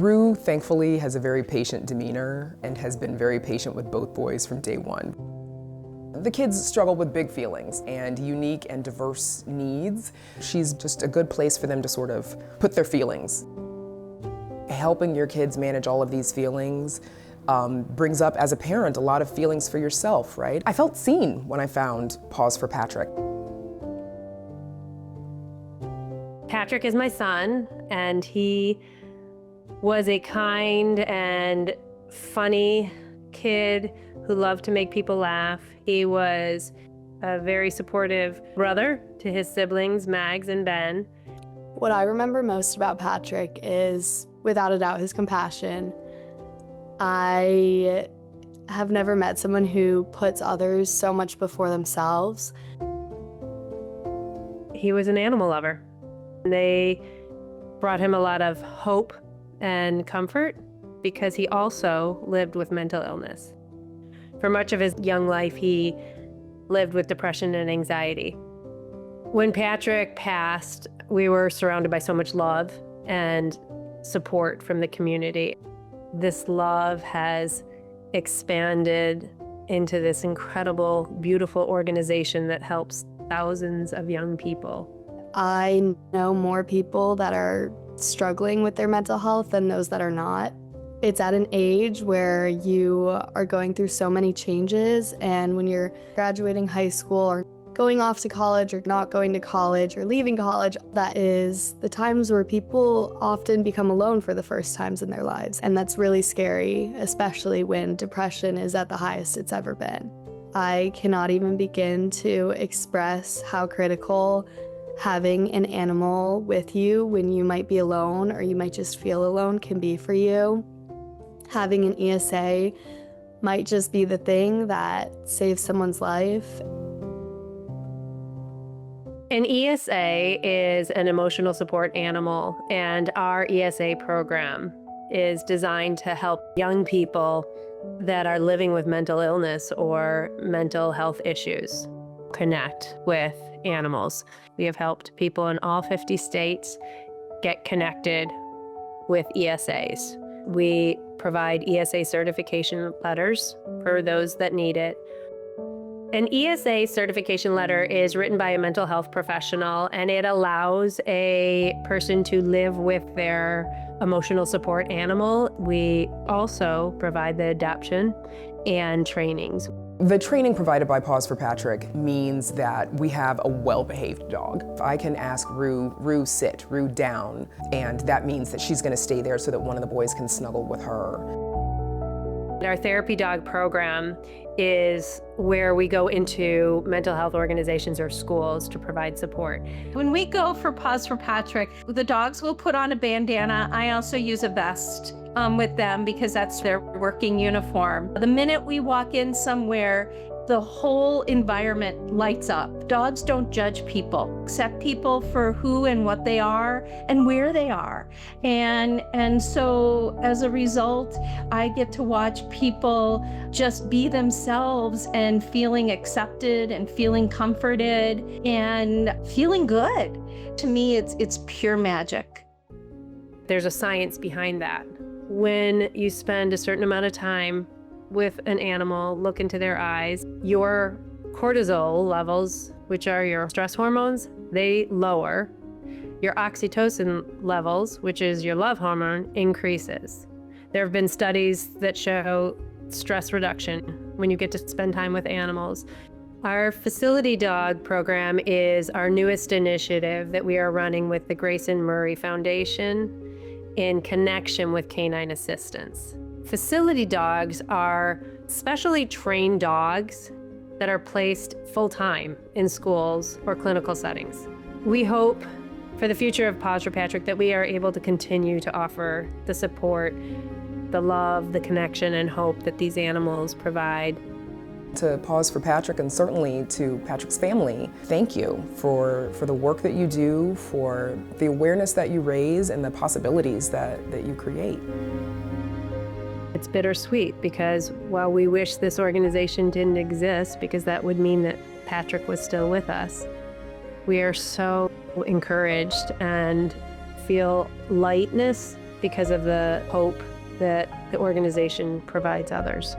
Rue, thankfully, has a very patient demeanor and has been very patient with both boys from day one. The kids struggle with big feelings and unique and diverse needs. She's just a good place for them to sort of put their feelings. Helping your kids manage all of these feelings brings up, as a parent, a lot of feelings for yourself, right? I felt seen when I found Paws for Patrick. Patrick is my son, and he was a kind and funny kid who loved to make people laugh. He was a very supportive brother to his siblings, Mags and Ben. What I remember most about Patrick is, without a doubt, his compassion. I have never met someone who puts others so much before themselves. He was an animal lover. They brought him a lot of hope and comfort because he also lived with mental illness. For much of his young life, he lived with depression and anxiety. When Patrick passed, we were surrounded by so much love and support from the community. This love has expanded into this incredible, beautiful organization that helps thousands of young people. I know more people that are struggling with their mental health than those that are not. It's at an age where you are going through so many changes, and when you're graduating high school or going off to college or not going to college or leaving college, that is the times where people often become alone for the first times in their lives. And that's really scary, especially when depression is at the highest it's ever been. I cannot even begin to express how critical having an animal with you when you might be alone or you might just feel alone can be for you. Having an ESA might just be the thing that saves someone's life. An ESA is an emotional support animal, and our ESA program is designed to help young people that are living with mental illness or mental health issues connect with animals. We have helped people in all 50 states get connected with ESAs. We provide ESA certification letters for those that need it. An ESA certification letter is written by a mental health professional, and it allows a person to live with their emotional support animal. We also provide the adoption and trainings. The training provided by Paws for Patrick means that we have a well-behaved dog. I can ask Rue sit, Rue down, and that means that she's gonna stay there so that one of the boys can snuggle with her. Our therapy dog program is where we go into mental health organizations or schools to provide support. When we go for Paws for Patrick, the dogs will put on a bandana. I also use a vest with them because that's their working uniform. The minute we walk in somewhere, the whole environment lights up. Dogs don't judge people, accept people for who and what they are and where they are. And so as a result, I get to watch people just be themselves and feeling accepted and feeling comforted and feeling good. To me, it's pure magic. There's a science behind that. When you spend a certain amount of time with an animal, look into their eyes, your cortisol levels, which are your stress hormones, they lower. Your oxytocin levels, which is your love hormone, increases. There have been studies that show stress reduction when you get to spend time with animals. Our facility dog program is our newest initiative that we are running with the Grayson Murray Foundation in connection with Canine Assistance. Facility dogs are specially trained dogs that are placed full-time in schools or clinical settings. We hope for the future of Paws for Patrick that we are able to continue to offer the support, the love, the connection, and hope that these animals provide. To Paws for Patrick, and certainly to Patrick's family, thank you for the work that you do, for the awareness that you raise, and the possibilities that you create. It's bittersweet because while we wish this organization didn't exist, because that would mean that Patrick was still with us, we are so encouraged and feel lightness because of the hope that the organization provides others.